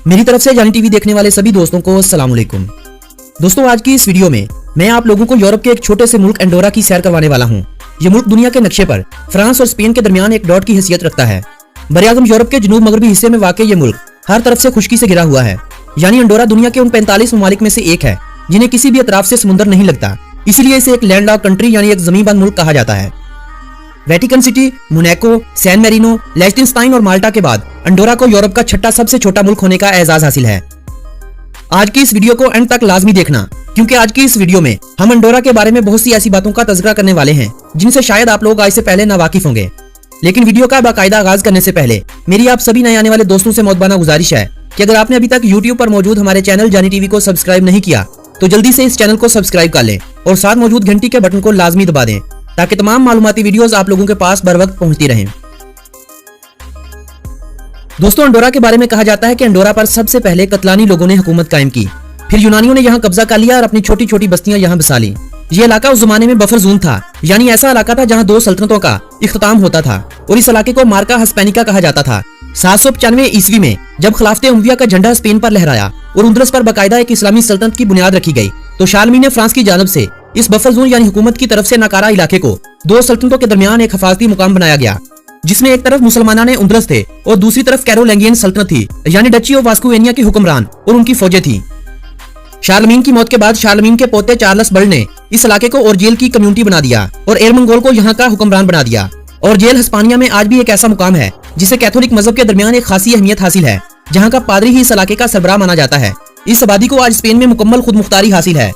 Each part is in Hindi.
मेरी तरफ से जानी टीवी देखने वाले सभी दोस्तों को अस्सलाम वालेकुम। दोस्तों, आज की इस वीडियो में मैं आप लोगों को यूरोप के एक छोटे से मुल्क एंडोरा की सैर करवाने वाला हूँ। ये मुल्क दुनिया के नक्शे पर फ्रांस और स्पेन के दरमियान एक डॉट की हैसियत रखता है। बरआज़म यूरोप के जनूब मगरबी हिस्से में वाक़ ये मुल्क हर तरफ से खुशकी से घिरा हुआ है। यानी एंडोरा दुनिया के उन 45 ममालिक में से एक है जिन्हें किसी भी अतराफ से समुद्र नहीं लगता, इसीलिए इसे एक लैंडलॉक कंट्री यानी एक ज़मींबंद मुल्क कहा जाता है। Vatican City, Monaco, San Marino, लिechtenstein और माल्टा के बाद एंडोरा को यूरोप का छठा सबसे छोटा मुल्क होने का एजाज हासिल है। आज की इस वीडियो को एंड तक लाजमी देखना, क्योंकि आज की इस वीडियो में हम एंडोरा के बारे में बहुत सी ऐसी बातों का तज़किरा करने वाले हैं जिनसे शायद आप लोग आज से पहले नावाकिफ होंगे। लेकिन वीडियो का बाकायदा आगाज करने से पहले मेरी आप सभी नए आने वाले दोस्तों से मोहब्बाना गुजारिश है कि अगर आपने अभी तक YouTube पर मौजूद हमारे चैनल जानी टीवी को सब्सक्राइब नहीं किया तो जल्दी से इस चैनल को सब्सक्राइब कर लें और साथ मौजूद घंटी के बटन को लाजमी दबा दें ताकि तमाम मालूमाती वीडियोस आप लोगों के पास बर वक्त पहुंचती रहें। दोस्तों, एंडोरा के बारे में कहा जाता है कि एंडोरा पर सबसे पहले कतलानी लोगों ने हुकूमत कायम की, फिर यूनानियों ने यहाँ कब्जा कर लिया और अपनी छोटी छोटी बस्तियां यहाँ बसा ली। ये इलाका उस जमाने में बफर जोन था, यानी ऐसा इलाका था जहाँ दो सल्तनतों का इख्तिताम होता था और इस इलाके को मार्का हिस्पैनिका कहा जाता था। 795 ईस्वी में जब खिलाफत उमविया का झंडा स्पेन पर लहराया और उंदरस पर बाकायदा एक इस्लामी सल्तनत की बुनियाद रखी गई, तो शारलमीन ने फ्रांस की जानिब से इस बफर जोन यानी हुकूमत की तरफ से नकारा इलाके को दो सल्तनतों के दरमियान एक हिफाजती मुकाम बनाया गया, जिसमें एक तरफ मुसलमाना ने उंदरस थे और दूसरी तरफ कैरोलिंगियन सल्तनत थी, यानी डची ऑफ वास्कोवेनिया की हुक्मरान और उनकी फौजें थी। शारलमीन की मौत के बाद शारलमीन के पोते चार्ल्स बर्ड ने इस इलाके को ओरजेल की कम्युनिटी बना दिया और एरमंगोल को यहाँ का हुक्मरान बना दिया। ओरजेल हिस्पानिया में आज भी एक ऐसा मुकाम है जिसे कैथोलिक मजहब के दरमियान एक खासी अहमियत हासिल है, जहाँ का पादरी ही इस इलाके का सरबराह माना जाता है। इस आबादी को आज स्पेन में मुकम्मल खुद मुख्तारी हासिल है।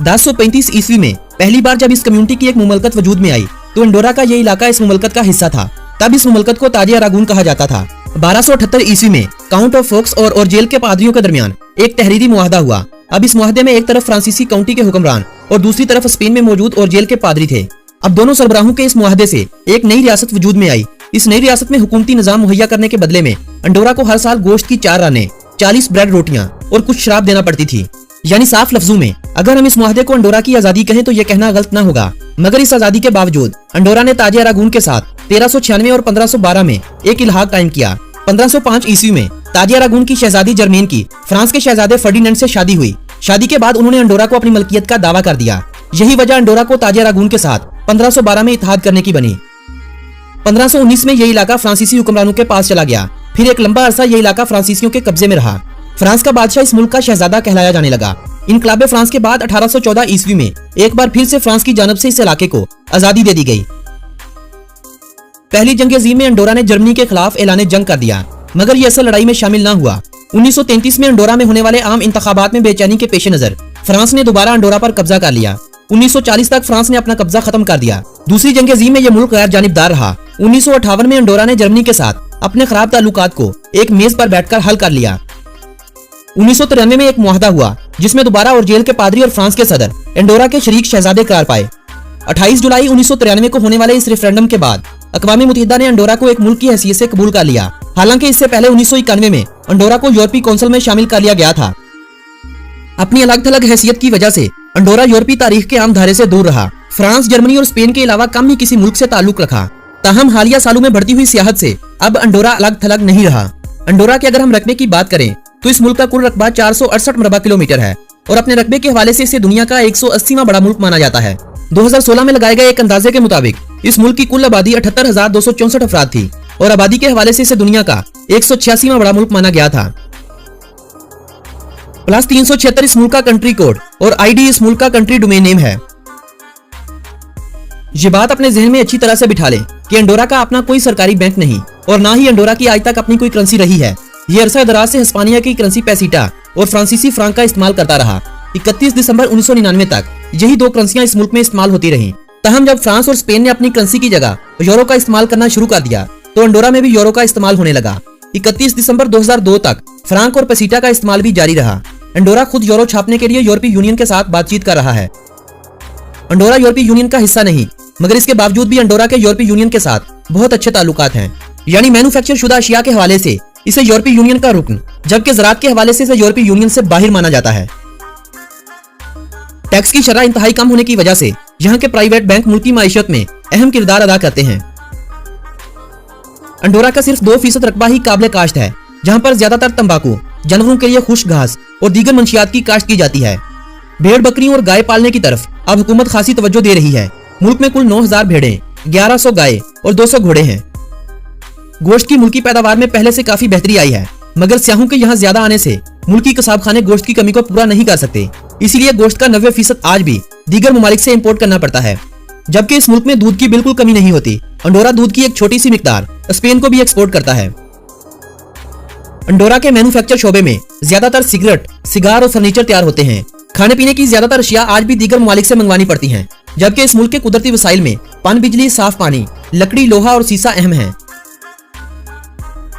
1035 ईस्वी में पहली बार जब इस कम्युनिटी की एक मुमलकत वजूद में आई तो एंडोरा का ये इलाका इस मुमलकत का हिस्सा था। तब इस मुमलकत को ताज अरागून कहा जाता था। 1278 ईस्वी में काउंट ऑफ फोक्स और ओरजेल के पादरियों के दरमियान एक तहरीरी मुआहदा हुआ। अब इस मुआहदे में एक तरफ फ्रांसीसी काउंटी के हुक्मरान और दूसरी तरफ स्पेन में मौजूद ओरजेल के पादरी थे। अब दोनों सरबराहों के इस मुआहदे से एक नई रियासत वजूद में आई। इस नई रियासत में हुकूमती निजाम मुहैया करने के बदले में एंडोरा को हर साल गोश्त की 4 रानें, 40 ब्रेड रोटियां और कुछ शराब देना पड़ती थी। यानी साफ लफ्जों में अगर हम इस मुआहदे को एंडोरा की आजादी कहें तो ये कहना गलत ना होगा। मगर इस आजादी के बावजूद एंडोरा ने ताज अरागून के साथ 1396 और 1512 में एक इल्हाक कायम किया। 1505 ईस्वी में ताज अरागून की शहजादी जर्मेन की फ्रांस के शहजादे फर्डिनेंड से शादी हुई। शादी के बाद उन्होंने एंडोरा को अपनी मलकियत का दावा कर दिया। यही वजह एंडोरा को ताज अरागून के साथ 1512 में इत्तेहाद करने की बनी। 1519 में यह इलाका फ्रांसीसी हुक्मरानों के पास चला गया। फिर एक लंबा अरसा यह इलाका फ्रांसीसियों के कब्जे में रहा। फ्रांस का बादशाह इस मुल्क का शहजादा कहलाया जाने लगा। इनकलाबे फ्रांस के बाद 1814 ईस्वी में एक बार फिर से फ्रांस की जानिब से इस इलाके को आजादी दे दी गई। पहली जंग अजीम में एंडोरा ने जर्मनी के खिलाफ ऐलान जंग कर दिया, मगर ये असल लड़ाई में शामिल न हुआ। 1933 में एंडोरा में होने वाले आम इंतखाबात में बेचैनी के पेश नजर फ्रांस ने दोबारा एंडोरा पर कब्जा कर लिया। 1940 तक फ्रांस ने अपना कब्जा खत्म कर दिया। दूसरी जंग अजीम में यह मुल्क गैर जानिबदार रहा। 1958 में एंडोरा ने जर्मनी के साथ अपने खराब ताल्लुकात को एक मेज पर बैठकर हल कर लिया। 1993 में एक मुआहदा हुआ जिसमें दोबारा ओरजेल के पादरी और फ्रांस के सदर एंडोरा के शरीक शहजादे करार पाए। 28 जुलाई 1993 को होने वाले इस रेफरेंडम के बाद अक़वाम मुत्तहिदा ने एंडोरा को एक मुल्क की हैसियत से कबूल कर लिया। हालांकि इससे पहले 1991 में एंडोरा को यूरोपीय काउंसिल में शामिल कर लिया गया था। अपनी अलग थलग हैसियत की वजह से एंडोरा यूरोपीय तारीख के आम धारे से दूर रहा। फ्रांस, जर्मनी और स्पेन के अलावा कम ही किसी मुल्क से ताल्लुक रखा। ताहम हालिया सालों में बढ़ती हुई सियाहत से अब एंडोरा अलग थलग नहीं रहा। एंडोरा के अगर हम रकबे की बात करें तो इस मुल्क का कुल रकबा 468 मरबा किलोमीटर है और अपने रकबे के हवाले से इसे दुनिया का 180वां बड़ा मुल्क माना जाता है। 2016 में लगाए गए एक अंदाजे के मुताबिक इस मुल्क की कुल आबादी 78,264 अफराद थी और आबादी के हवाले से इसे दुनिया का 186वां बड़ा मुल्क माना गया था। प्लस 376 इस मुल्क का कंट्री कोड और ID इस मुल्क का कंट्री डोमेन नेम है। ये बात अपने जहन में अच्छी तरह से बिठा लें कि एंडोरा का अपना कोई सरकारी बैंक नहीं और ना ही एंडोरा की आज तक अपनी कोई करेंसी रही है। ये अरसा दराज से हिस्पानिया की करेंसी पेसिटा और फ्रांसीसी फ्रांक का इस्तेमाल करता रहा। 31 दिसंबर 1999 तक यही दो करेंसियां इस मुल्क में इस्तेमाल होती रहीं। तहम जब फ्रांस और स्पेन ने अपनी करेंसी की जगह यूरो का इस्तेमाल करना शुरू कर दिया तो एंडोरा में भी यूरो का इस्तेमाल होने लगा। 31 दिसंबर 2002 तक फ्रांक और पेसिटा का इस्तेमाल भी जारी रहा। एंडोरा खुद यूरो छापने के लिए यूरोपीय यूनियन के साथ बातचीत कर रहा है। एंडोरा यूरोपीय यूनियन का हिस्सा नहीं, मगर इसके बावजूद भी एंडोरा के यूरोपीय यूनियन के साथ बहुत अच्छे ताल्लुकात हैं। यानी मैन्युफैक्चर शुदा अशिया के हवाले से इसे यूरोपीय यूनियन का रुकन, जबकि ज़राअत के हवाले से इसे यूरोपीय यूनियन से बाहर माना जाता है। टैक्स की शरह इंतहाई कम होने की वजह से यहाँ के प्राइवेट बैंक मुल्की माइशत में अहम किरदार अदा करते हैं। एंडोरा का सिर्फ 2% रकबा ही काबिल काश्त है। जहाँ पर ज्यादातर तंबाकू, जानवरों के लिए खुश्क घास और दीगर मंशियात की काश्त की जाती है। भेड़ बकरियों और गाय पालने की तरफ अब हुकूमत खासी तवज्जो दे रही है। मुल्क में कुल 9000 भेड़ें, 1100 गाय और 200 घोड़े हैं। गोश्त की मुल्की पैदावार में पहले से काफी बेहतरी आई है, मगर स्याहों के यहाँ ज्यादा आने से मुल्की कसाबखाने गोश्त की कमी को पूरा नहीं कर सकते। इसीलिए गोश्त का 90% आज भी दीगर ममालिक से इंपोर्ट करना पड़ता है, जबकि इस मुल्क में दूध की बिल्कुल कमी नहीं होती। अंडोरा दूध की एक छोटी सी मिकदार स्पेन को भी एक्सपोर्ट करता है। अंडोरा के मैन्युफैक्चर शोबे में ज्यादातर सिगरेट, सिगार और फर्नीचर तैयार होते हैं। खाने पीने की ज्यादातर अशिया आज भी दीगर ममालिक से मंगवानी पड़ती हैं, जबकि इस मुल्क के कुदरती वसाइल में पन बिजली, साफ पानी, लकड़ी, लोहा और सीसा अहम है।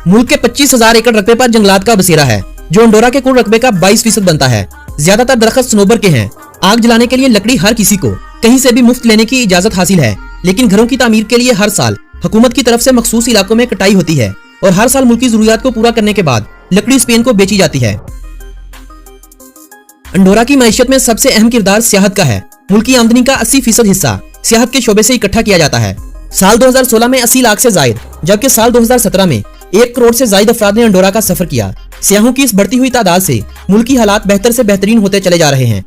मुल्क के 25,000 एकड़ रकबे पर जंगलात का बसेरा है, जो अंडोरा के कुल रकबे का 22% बनता है। ज्यादातर दरख्त सनोबर के हैं। आग जलाने के लिए लकड़ी हर किसी को कहीं से भी मुफ्त लेने की इजाजत हासिल है, लेकिन घरों की तामीर के लिए हर साल हुकूमत की तरफ से मखसूस इलाकों में कटाई होती है और हर साल मुल्क की जरूरियात को पूरा करने के बाद लकड़ी स्पेन को बेची जाती है। अंडोरा की मईशत में सबसे अहम किरदार सियाहत का है। मुल्क की आमदनी का 80% हिस्सा सियाहत के शोबे से इकट्ठा किया जाता है। साल 2016 में 80 लाख से जायद, जबकि साल 2017 में 1 करोड़ से जायद अफराद ने अंडोरा का सफर किया। सियाहों की इस बढ़ती हुई तादाद से मुल्क की हालात बेहतर से बेहतरीन होते चले जा रहे हैं।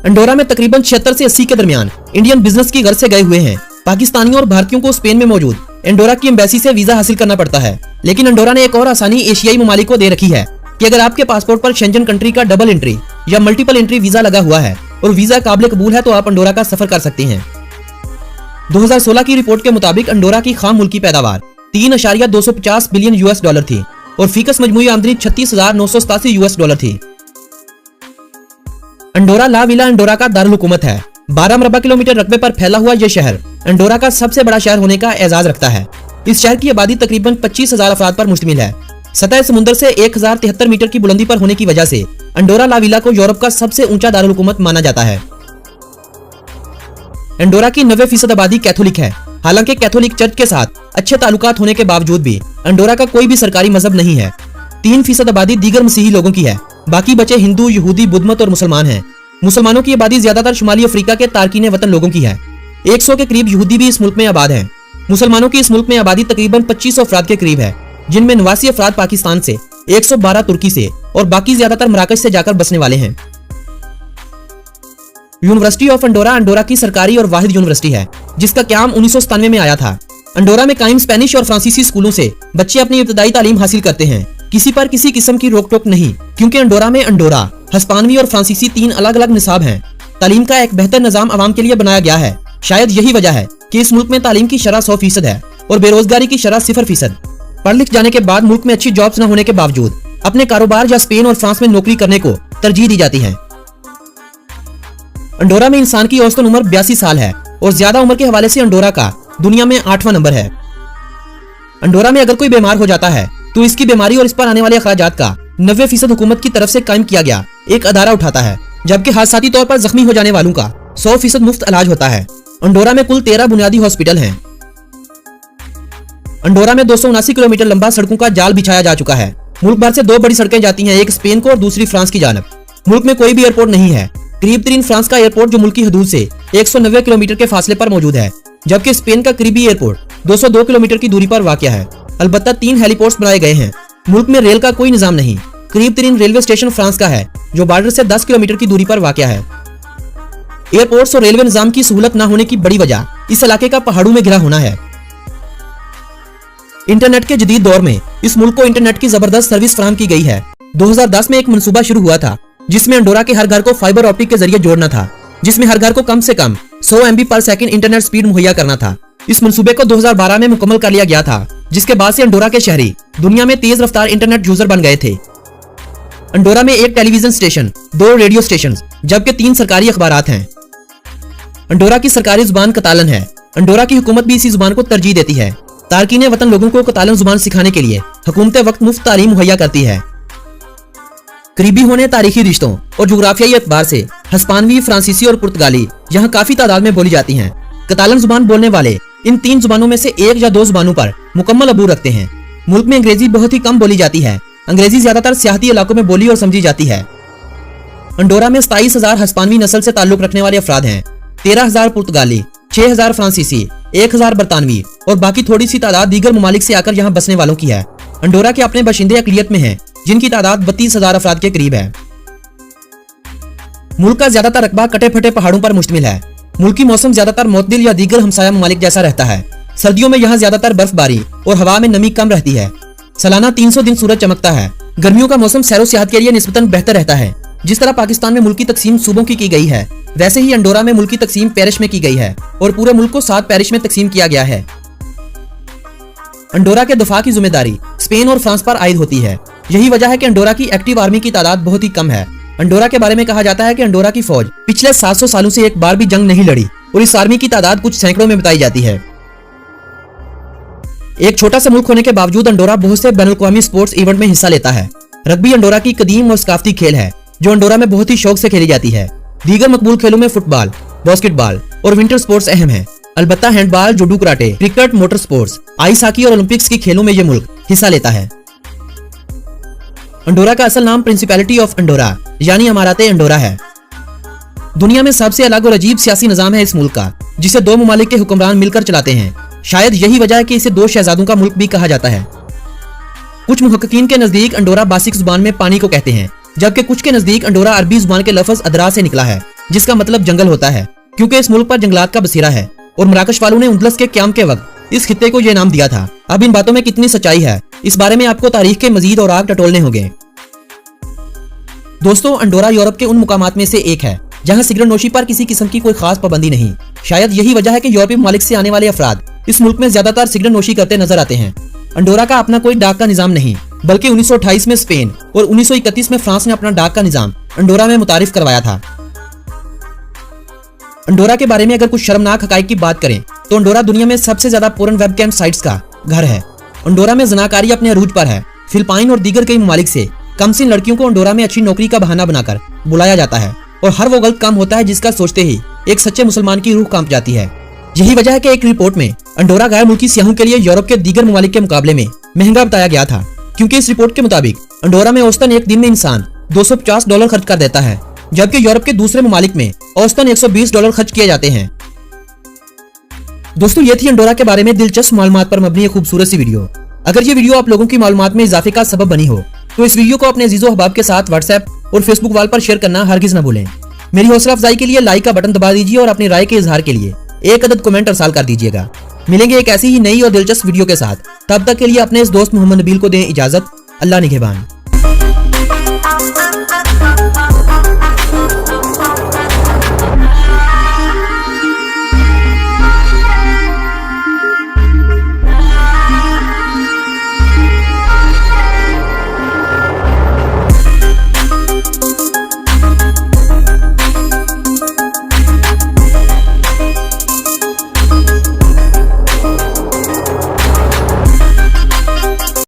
अंडोरा में तकरीबन 76 से 80 के दरमियान इंडियन बिजनेस की गर्ज से गए हुए हैं। पाकिस्तानियों और भारतीयों को स्पेन में मौजूद अंडोरा की एम्बेसी से वीजा हासिल करना पड़ता है, लेकिन अंडोरा ने एक और आसानी एशियाई ममालिक को दे रखी है कि अगर आपके पासपोर्ट पर शेंजन कंट्री का डबल एंट्री या मल्टीपल एंट्री वीजा लगा हुआ है और वीजा काबिल कबूल है तो आप अंडोरा का सफर कर सकते हैं। 2016 की रिपोर्ट के मुताबिक अंडोरा की खाम मुल्की पैदावार 3.250 बिलियन यूएस डॉलर थी और फीकस मजमूई आमदनी 36,987 यूएस डॉलर थी। अंडोरा ला विला अंडोरा का दारुल हुकूमत है। 12 मरबा किलोमीटर रकबे पर फैला हुआ यह शहर अंडोरा का सबसे बड़ा शहर होने का एजाज रखता है। इस शहर की आबादी तकरीबन 25,000 अफराद पर मुश्तमिल है। सतह समुद्र से 1073 मीटर की बुलंदी पर होने की वजह से अंडोरा ला विला को यूरोप का सबसे ऊंचा दारुल हुकूमत माना जाता है। अंडोरा की 90% आबादी कैथोलिक है। हालांकि कैथोलिक चर्च के साथ अच्छे ताल्लुकात होने के बावजूद भी अंडोरा का कोई भी सरकारी मजहब नहीं है। 3% आबादी दीगर मसीही लोगों की है। बाकी बचे हिंदू, यहूदी, बुद्धमत और मुसलमान हैं। मुसलमानों की आबादी ज्यादातर शुमाली अफ्रीका के तारकीन वतन लोगों की है। 100 के करीब यहूदी भी इस मुल्क में आबाद हैं। मुसलमानों की इस मुल्क में आबादी तकरीबन 2500 अफराद के करीब है, जिनमें 89 अफराद पाकिस्तान से, 112 तुर्की से और बाकी ज्यादातर मराकश से जाकर बसने वाले हैं। यूनिवर्सिटी ऑफ अंडोरा अंडोरा की सरकारी और वाहिद यूनिवर्सिटी है, जिसका क्याम 1997 में आया था। अंडोरा में कायम स्पेनिश और फ्रांसीसी स्कूलों से बच्चे अपनी इब्तदाई तालीम हासिल करते हैं। किसी पर किसी किस्म की रोक टोक नहीं, क्योंकि अंडोरा में अंडोरा, हिस्पानवी और फ्रांसीसी 3 अलग अलग निसाब हैं। तालीम का एक बेहतर निजाम आवाम के लिए बनाया गया है। शायद यही वजह है कि इस मुल्क में तालीम की शरह 100% है और बेरोजगारी की शरह 0%। पढ़ लिख जाने के बाद मुल्क में अच्छी जॉब्स न होने के बावजूद अपने कारोबार या स्पेन और फ्रांस में नौकरी करने को तरजीह दी जाती है। अंडोरा में इंसान की औसतन उम्र 82 साल है और ज्यादा उम्र के हवाले से अंडोरा का दुनिया में 8वां नंबर है। अंडोरा में अगर कोई बीमार हो जाता है तो इसकी बीमारी और इस पर आने वाले अखराजात का 90% हुकूमत की तरफ से कायम किया गया एक अदारा उठाता है, जबकि हादसाती तौर पर जख्मी हो जाने वालों का 100% मुफ्त इलाज होता है। अंडोरा में कुल 13 बुनियादी हॉस्पिटल हैं। अंडोरा में 279 किलोमीटर लंबा सड़कों का जाल बिछाया जा चुका है। मुल्क भर से 2 बड़ी सड़कें जाती हैं, एक स्पेन को और दूसरी फ्रांस की जानब। मुल्क में कोई भी एयरपोर्ट नहीं है। करीब तरीन फ्रांस का एयरपोर्ट जो मुल्क की हदूद से 190 किलोमीटर के फासले पर मौजूद है, जबकि स्पेन का करीबी एयरपोर्ट 202 किलोमीटर की दूरी पर वाक़या है। अलबत्ता 3 हेलीपोर्ट्स बनाए गए हैं। मुल्क में रेल का कोई निजाम नहीं। करीब तरीन रेलवे स्टेशन फ्रांस का है, जो बॉर्डर से 10 किलोमीटर की दूरी पर वाक़या है। एयरपोर्ट्स और रेलवे निजाम की सहूलत न होने की बड़ी वजह इस इलाके का पहाड़ों में घिरा होना है। इंटरनेट के जदीद दौर में इस मुल्क को इंटरनेट की जबरदस्त सर्विस फराहम की गई है। 2010 में एक मंसूबा शुरू हुआ था, जिसमें अंडोरा के हर घर को फाइबर ऑप्टिक के जरिए जोड़ना था, जिसमें हर घर को कम से कम 100 MB पर सेकंड इंटरनेट स्पीड मुहैया करना था। इस मंसूबे को 2012 में मुकम्मल कर लिया गया था, जिसके बाद से अंडोरा के शहरी दुनिया में तेज रफ्तार इंटरनेट यूजर बन गए थे। अंडोरा में 1 टेलीविजन स्टेशन, 2 रेडियो स्टेशन, जबकि 3 सरकारी अखबारात हैं। अंडोरा की सरकारी जुबान कतालन है। अंडोरा की हुकूमत भी इसी जुबान को तरजीह देती है। तारकीन वतन लोगों को कतालन जुबान सिखाने के लिए हुकूमत वक्त मुफ्त तालीम मुहैया करती है। करीबी होने तारीखी रिश्तों और जुग्राफियाई एतबार से हिस्पानवी, फ्रांसीसी और पुर्तगाली यहाँ काफी तादाद में बोली जाती हैं। कतालन जुबान बोलने वाले इन 3 जुबानों में से 1 या 2 जुबानों पर मुकम्मल अबूर रखते हैं। मुल्क में अंग्रेजी बहुत ही कम बोली जाती है। अंग्रेजी ज्यादातर सियाहती इलाकों में बोली और समझी जाती है। अंडोरा में 27,000 हिस्पानवी नस्ल से ताल्लुक रखने वाले अफराद हैं। 13,000 पुर्तगाली, 6,000 फ्रांसीसी, 1,000 बरतानवी और बाकी थोड़ी सी तादाद दीगर ममालिक से आकर यहाँ बसने वालों की है। अंडोरा के अपने बाशिंदे अकलियत में हैं, जिनकी तादाद 32,000 अफराद के करीब है। मुल्क का ज्यादातर रकबा कटे फटे पहाड़ों पर मुश्तमिल है। मुल्क की मौसम ज्यादातर मुतदिल या दीगर हमसाया ममालिक जैसा रहता है। सर्दियों में यहाँ ज्यादातर बर्फबारी और हवा में नमी कम रहती है। सालाना 300 दिन सूरज चमकता है। गर्मियों का मौसम सैरो सियाहत के लिए निस्बतन बेहतर रहता है। जिस तरह पाकिस्तान में मुल्क की तकसीम सूबों की गई है, वैसे ही अंडोरा में मुल्क की तकसीम पैरिश में की गई है और पूरे मुल्क को 7 पैरिश में तकसीम किया गया है। अंडोरा के दफा की जिम्मेदारी स्पेन और फ्रांस पर आयद होती है। यही वजह है कि अंडोरा की एक्टिव आर्मी की तादाद बहुत ही कम है। अंडोरा के बारे में कहा जाता है कि अंडोरा की फौज पिछले 700 सालों से एक बार भी जंग नहीं लड़ी और इस आर्मी की तादाद कुछ सैकड़ों में बताई जाती है। एक छोटा सा मुल्क होने के बावजूद अंडोरा बहुत से बैनुल-अक़वामी स्पोर्ट्स इवेंट में हिस्सा लेता है। रग्बी अंडोरा की कदीम और सकाफती खेल है जो अंडोरा में बहुत ही शौक से खेली जाती है। दीगर मकबूल खेलों में फुटबॉल, बास्केटबॉल और विंटर स्पोर्ट्स अहम है। अलबत्ता handball, judo, karate, cricket, motor sports, ice hockey और ओलंपिक्स की खेलों में यह मुल्क हिस्सा लेता है। अंडोरा का असल नाम प्रिंसिपैलिटी ऑफ अंडोरा यानी अमाराते अंडोरा है। दुनिया में सबसे अलग और अजीब सियासी निजाम है इस मुल्क का, जिसे 2 ममालिक के हुक्मरान मिलकर चलाते हैं। शायद यही वजह है कि इसे 2 शहजादों का मुल्क भी कहा जाता है। कुछ मुहक्किकीन के नजदीक अंडोरा बासिक जुबान में पानी को कहते हैं, जबकि कुछ के नजदीक अंडोरा अरबी जुबान के लफ्ज अदरा से निकला है, जिसका मतलब जंगल होता है, क्योंकि इस मुल्क पर जंगलात का बसेरा है और मराकश वालों ने उंदलस के क़याम के वक्त इस खित्ते को यह नाम दिया था। अब इन बातों में कितनी सच्चाई है, इस बारे में आपको तारीख के मजीद और आग टटोलने होंगे। दोस्तों, अंडोरा यूरोप के उन मुकामात में से एक है जहां सिगरेट नोशी पर किसी किस्म की कोई खास पाबंदी नहीं। शायद यही वजह है कि यूरोपीय ममालिक से आने वाले अफराद इस मुल्क में ज्यादातर सिगरेट नोशी करते नजर आते हैं। अंडोरा का अपना कोई डाक का निजाम नहीं, बल्कि 1928 में स्पेन और 1931 में फ्रांस ने अपना डाक का निजाम अंडोरा में मुतारिफ करवाया था। अंडोरा के बारे में अगर कुछ शर्मनाक हकाइक की बात करें तो अंडोरा दुनिया में सबसे ज्यादा पोर्न वेबकैम साइट्स का घर है। अंडोरा में जनाकारी अपने अरूज पर है। फिलिपाइन और दीगर कई ममालिक से कमसिन लड़कियों को अंडोरा में अच्छी नौकरी का बहाना बनाकर बुलाया जाता है और हर वो गलत काम होता है जिसका सोचते ही एक सच्चे मुसलमान की रूह कांप जाती है। यही वजह है कि एक रिपोर्ट में अंडोरा गैर मुल्की सियाहों के लिए यूरोप के दीगर ममालिक के मुकाबले में महंगा बताया गया था, क्योंकि इस रिपोर्ट के मुताबिक अंडोरा में औसतन एक दिन में इंसान $250 खर्च कर देता है, जबकि यूरोप के दूसरे ममालिक में औसतन $120 खर्च किए जाते हैं। दोस्तों, ये थी अंडोरा के बारे में दिलचस्प मालूमात पर मबनी एक खूबसूरत सी वीडियो। अगर ये वीडियो आप लोगों की मालूमात में इजाफे का सबब बनी हो तो इस वीडियो को अपने अजीजो अहबाब के साथ व्हाट्सएप और फेसबुक वाल पर शेयर करना हरगिज न भूलें। मेरी हौसला अफजाई के लिए लाइक का बटन दबा दीजिए और अपनी राय के इजहार के लिए एक अदद कमेंट अरसाल कर दीजिएगा। मिलेंगे एक ऐसी ही नई और दिलचस्प वीडियो के साथ। तब तक के लिए अपने इस दोस्त मोहम्मद नबील को दें इजाजत। अल्लाह निगहबान।